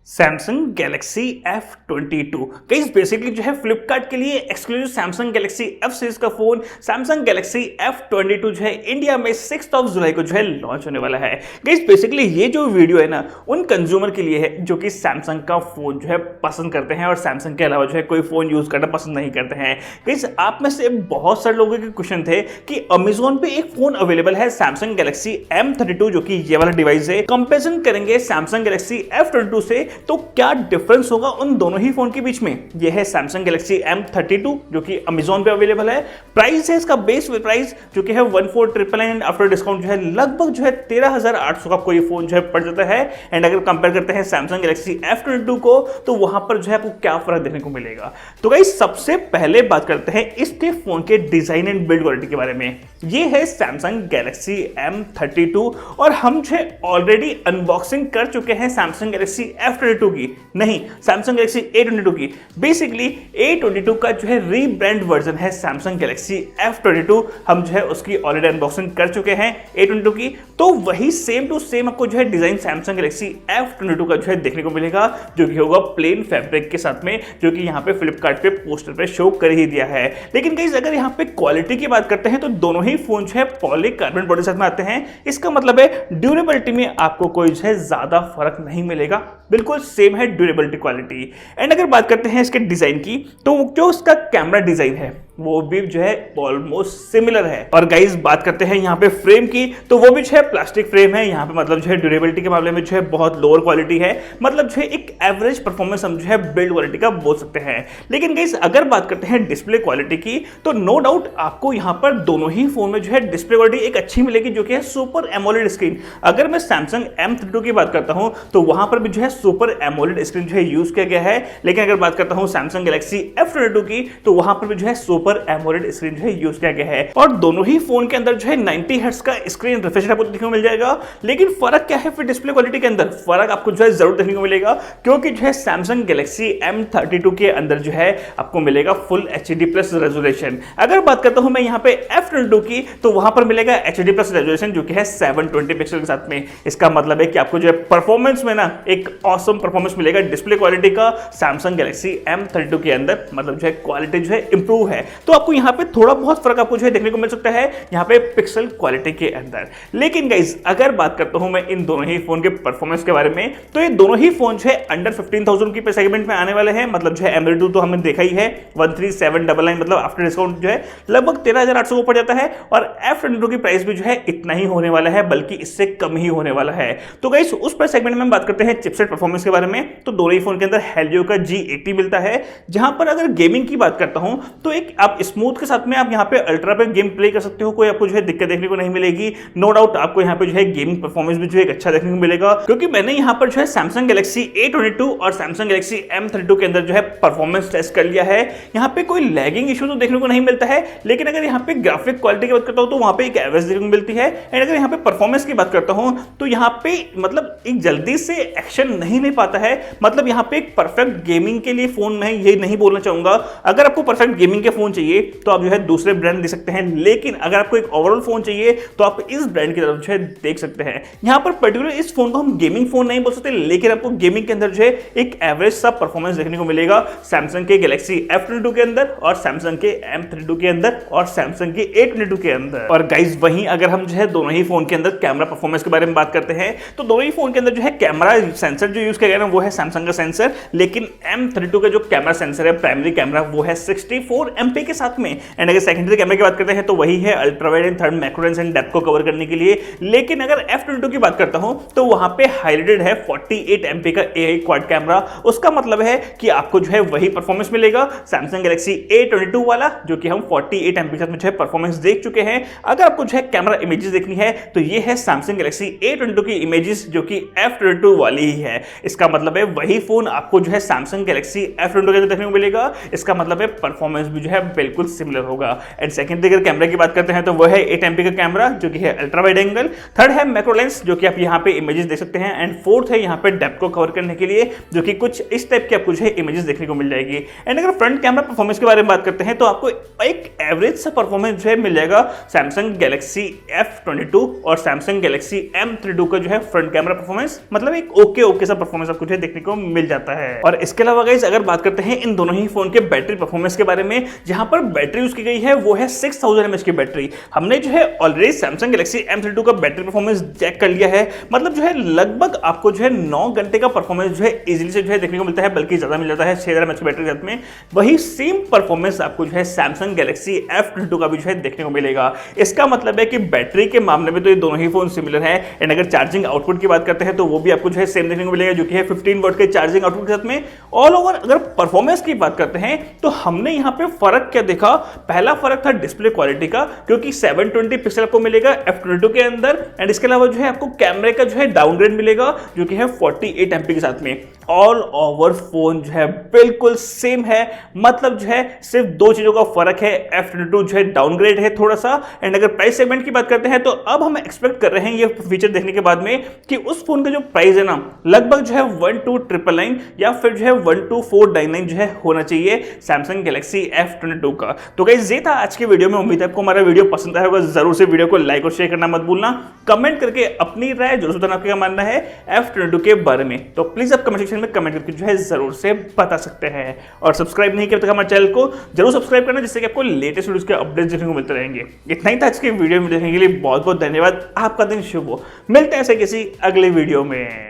Samsung Galaxy F22 guys basically जो है फ्लिपकार्ट के लिए exclusive Samsung Galaxy F series का फोन सैमसंग गैलेक्सी F22 जो है इंडिया में 6 जुलाई को जो है लॉन्च होने वाला है। गाइस बेसिकली ये जो वीडियो है ना उन कंज्यूमर के लिए है जो कि सैमसंग का फोन जो है पसंद करते हैं और सैमसंग के अलावा जो है कोई फोन यूज करना पसंद नहीं करते हैं। गाइस आप में से बहुत सारे लोगों के क्वेश्चन थे कि अमेजोन पे एक फोन अवेलेबल है सैमसंग गैलेक्सी M32 जो कि ये वाला डिवाइस है, कंपेरिजन करेंगे सैमसंग गैलेक्सी F22 से तो क्या डिफरेंस होगा उन दोनों ही फोन के बीच में। यह है सैमसंग गैलेक्सी M32 जो कि अमेजोन पे अवेलेबल है। प्राइस है इसका बेस प्राइस जो कि है 14,999 आफ्टर डिस्काउंट जो है लगभग जो है 13,800 का कोई फोन जो है पड़ जाता है। एंड अगर कंपेयर करते हैं सैमसंग गैलेक्सी F22 को तो वहां पर जो है आपको क्या फर्क देखने को मिलेगा। तो गाइस सबसे पहले बात करते हैं इसके फोन के डिजाइन एंड बिल्ड क्वालिटी के बारे में। ये है सैमसंग गैलेक्सी M32 और हम जो है ऑलरेडी अनबॉक्सिंग कर चुके हैं सैमसंग गैलेक्सी F22 की, नहीं सैमसंग गैलेक्सी A22 की। बेसिकली A22 का जो है रीब्रांड वर्जन है सैमसंग गैलेक्सी F22, हम जो है उसकी ऑलरेडी अनबॉक्सिंग कर चुके हैं A22 की। तो वही सेम टू सेम आपको जो है डिजाइन सैमसंग गैलेक्सी F22 का जो है देखने को मिलेगा जो कि होगा प्लेन फैब्रिक के साथ में, जो कि यहाँ पे फ्लिपकार्ट पे पोस्टर पे शो कर ही दिया है। लेकिन गाइस अगर यहाँ पे क्वालिटी की बात करते हैं तो दोनों ही फोन जो है पॉलीकार्बोनेट बॉडी के साथ में आते हैं। इसका मतलब है ड्यूरेबिलिटी में आपको कोई जो है ज्यादा फर्क नहीं मिलेगा, बिल्कुल सेम है ड्यूरेबिलिटी क्वालिटी। एंड अगर बात करते हैं इसके डिजाइन की तो जो इसका कैमरा डिजाइन है वो भी जो है ऑलमोस्ट सिमिलर है। और गाइस बात करते हैं यहाँ पे फ्रेम की तो वो भी जो है प्लास्टिक फ्रेम है। यहाँ पे मतलब जो है ड्यूरेबिलिटी के मामले में जो है बहुत लोअर क्वालिटी है, मतलब जो है एक एवरेज परफॉर्मेंस हम जो है बिल्ड क्वालिटी का बोल सकते हैं। लेकिन गाइस अगर बात करते हैं डिस्प्ले क्वालिटी की तो नो डाउट आपको यहाँ पर दोनों ही फोन में जो है डिस्प्ले क्वालिटी एक अच्छी मिलेगी जो कि है सुपर एमोलेड स्क्रीन। अगर मैं सैमसंग M32 की बात करता हूँ तो वहां पर भी जो है सुपर एमोलेड स्क्रीन जो है यूज किया गया है। लेकिन अगर बात करता हूँ सैमसंग गैलेक्सी F22 की तो वहां पर भी जो है सुपर एमोलेड स्क्रीन जो है यूज किया गया है। और दोनों ही फोन के अंदर जो है 90 हर्ट्ज का स्क्रीन रिफ्रेश रेट आपको देखने को मिल जाएगा। लेकिन फर्क क्या है फिर डिस्प्ले क्वालिटी के अंदर, फर्क आपको जो है जरूर देखने को मिलेगा क्योंकि जो है सैमसंग गैलेक्सी M32 के अंदर जो है आपको मिलेगा फुल HD+ रेजोल्यूशन। अगर बात करता हूं मैं यहाँ पे F22 की तो वहां पर मिलेगा HD+ रेजोल्यूशन जो कि है 720 पिक्सल के साथ में। इसका मतलब है कि आपको जो है परफॉर्मेंस में ना एक ऑसम परफॉर्मेंस मिलेगा डिस्प्ले क्वालिटी का सैमसंग गैलेक्सी M32 के अंदर, मतलब जो है क्वालिटी जो है इंप्रूव है। तो आपको यहाँ पे थोड़ा बहुत फर्क आपको जो है देखने को मिल सकता है यहाँ पे पिक्सल क्वालिटी के अंदर। लेकिन गाइस अगर बात करता हूं मैं इन दोनों ही फोन के परफॉर्मेंस के बारे में तो ये दोनों ही फोन जो है अंडर 15,000 की सेगमेंट में आने वाले हैं। मतलब जो है M32 तो हमने देखा ही है 13,799, मतलब आफ्टर डिस्काउंट जो है लगभग 13,800 को पड़ जाता है। और F22 की प्राइस भी जो है इतना ही होने वाला है, बल्कि इससे कम ही होने वाला है। तो गाइस उस प्राइस सेगमेंट में बात करते हैं चिपसेट परफॉर्मेंस के बारे में तो दोनों ही फोन के अंदर हेलियो का G80 मिलता है। जहां पर अगर गेमिंग की बात करता हूं तो एक आप स्मूथ के साथ में आप यहाँ पे अल्ट्रा पे गेम प्ले कर सकते हो, कोई आपको जो है दिक्कत देखने को नहीं मिलेगी। नो डाउट आपको यहाँ पे जो है गेमिंग परफॉर्मेंस भी जो है अच्छा देखने को मिलेगा क्योंकि मैंने यहाँ पर जो है सैमसंग गैलेक्सी A22 और सैमसंग गैलेक्सी M32 के अंदर जो है परफॉर्मेंस टेस्ट कर लिया है। यहाँ पे कोई लैगिंग इशू तो देखने को नहीं मिलता है। लेकिन अगर यहाँ पे ग्राफिक क्वालिटी की बात करता हूँ तो वहां पे एक एवरेज देखने को मिलती है। एंड अगर यहाँ पे परफॉर्मेंस की बात करता हूँ तो यहाँ पे मतलब एक जल्दी से एक्शन नहीं ले पाता है। मतलब यहाँ पे एक परफेक्ट गेमिंग के लिए फोन मैं ये नहीं बोलना चाहूंगा। अगर आपको परफेक्ट गेमिंग के फोन चाहिए तो आप जो है दूसरे ब्रांड दे सकते हैं, लेकिन अगर आपको एक ओवरऑल फोन चाहिए तो आप इस ब्रांड की तरफ जो है देख सकते हैं। यहाँ पर पर्टिकुलर इस फोन को हम गेमिंग फोन नहीं बोल सकते, लेकिन आपको गेमिंग के अंदर जो है एक एवरेज सा परफॉर्मेंस देखने को मिलेगा सैमसंग के गैलेक्सी F22 के अंदर और सैमसंग के M32 के अंदर और सैमसंग के A22 के अंदर। और गाइस वहीं अगर हम जो है दोनों ही फोन के अंदर कैमरा परफॉर्मेंस के बारे में बात करते हैं तो दोनों ही फोन के अंदर जो है कैमरा सेंसर जो यूज किया गया ना वो है सैमसंग का सेंसर। लेकिन M32 का जो कैमरा सेंसर है प्राइमरी कैमरा वो है 64 MP के साथ में। एंड अगर सेकेंडरी कैमरा की बात करते हैं तो वही है ultrawide and third macro lens and depth को कवर करने के लिए। लेकिन अगर F22 की बात करता हूं तो वहां पे हाइलाइटेड है 48 MP का AI क्वाड कैमरा। उसका मतलब है कि आपको जो है वही परफॉर्मेंस मिलेगा सैमसंग गैलेक्सी A22 वाला जो कि हम 48 MP के साथ में जो है परफॉर्मेंस देख चुके हैं। अगर आपको जो है कैमरा इमेजेस देखनी है तो ये है सैमसंग गैलेक्सी A22 की इमेजेस जो कि F22 वाली ही है। इसका मतलब है वही फोन आपको जो है सैमसंग गैलेक्सी F22 के अंदर देखने को मिलेगा। इसका मतलब है परफॉर्मेंस भी जो है बिल्कुल सिमिलर होगा। एंड सेकंड अगर कैमरा की बात करते हैं तो वो है 8 MP का कैमरा जो कि है अल्ट्रा वाइड एंगल। थर्ड है मैक्रो लेंस जो कि आप यहाँ पे इमेजेस देख सकते हैं। एंड फोर्थ है यहाँ पे डेप्थ को कवर करने के लिए जो कि कुछ इस टाइप की आपको जो है इमेजेस देखने को मिल जाएगी। एंड अगर फ्रंट कैमरा परफॉर्मेंस के बारे में बात करते हैं तो आपको एक एवरेज सा परफॉर्मेंस जो है मिल जाएगा सैमसंग गैलेक्सी F22 और सैमसंग गैलेक्सी M32 का जो है फ्रंट कैमरा परफॉर्मेंस, मतलब एक ओके सा परफॉर्मेंस आपको जो है देखने को मिल जाता है। और इसके अलावा गाइस अगर बात करते हैं इन दोनों ही फोन के बैटरी परफॉर्मेंस के बारे में, जहां पर बैटरी यूज की गई है वो है 6000 mAh की बैटरी। हमने जो है ऑलरेडी सैमसंग गैलेक्सी M32 का बैटरी परफॉर्मेंस चेक कर लिया है, मतलब जो है लगभग आपको जो है 9 घंटे का परफॉर्मेंस जो है इजीली से जो है देखने को मिलता है, बल्कि ज्यादा मिल जाता है 6000 mAh की बैटरी के साथ में। वही सेम परफॉर्मेंस आपको जो है सैमसंग गैलेक्सी F22 का भी जो है देखने को मिलेगा। इसका मतलब है कि बैटरी के मामले में तो ये दोनों ही फोन सिमिलर है। एंड अगर चार्जिंग आउटपुट की बात करते हैं तो वो भी आपको जो है सेम देखने को मिलेगा जो कि है 15 वॉट के चार्जिंग आउटपुट के साथ में। ऑल ओवर अगर परफॉर्मेंस की बात करते हैं तो हमने यहाँ पे फर्क क्या देखा, पहला फर्क था डिस्प्ले क्वालिटी का, क्योंकि 720 पिक्सल आपको मिलेगा F22 के अंदर। एंड इसके अलावा जो है आपको कैमरे का जो है डाउनग्रेड मिलेगा जो कि है 48 MP के साथ में। ऑल ओवर फोन जो है बिल्कुल सेम है, मतलब जो है सिर्फ दो चीजों का फर्क है, F22 जो है डाउनग्रेड है थोड़ा सा। एंड अगर प्राइस सेगमेंट की बात करते हैं तो अब हम एक्सपेक्ट कर रहे हैं ये फीचर देखने के बाद में कि उस फोन का जो प्राइस है ना लगभग जो है 12,999 या फिर जो है 12,499 जो है होना चाहिए सैमसंग गैलेक्सी F22 का। तो गाइस ये था आज की वीडियो में, उम्मीद है आपको हमारा वीडियो पसंद आया होगा। जरूर से वीडियो को लाइक और शेयर करना मत भूलना, कमेंट करके अपनी राय जरूर बताना आपका क्या मानना है F22 के बारे में। तो प्लीज आप कमेंट सेक्शन में कमेंट करके जो है जरूर से बता सकते हैं। और सब्सक्राइब नहीं किया तो हमारे चैनल को जरूर सब्सक्राइब करना, जिससे कि आपको लेटेस्ट वीडियोस के अपडेट्स देखने को मिलते रहेंगे। इतना ही था आज की वीडियो में, देखने के लिए बहुत बहुत धन्यवाद। आपका दिन शुभ हो। मिलते हैं ऐसे किसी अगले वीडियो में।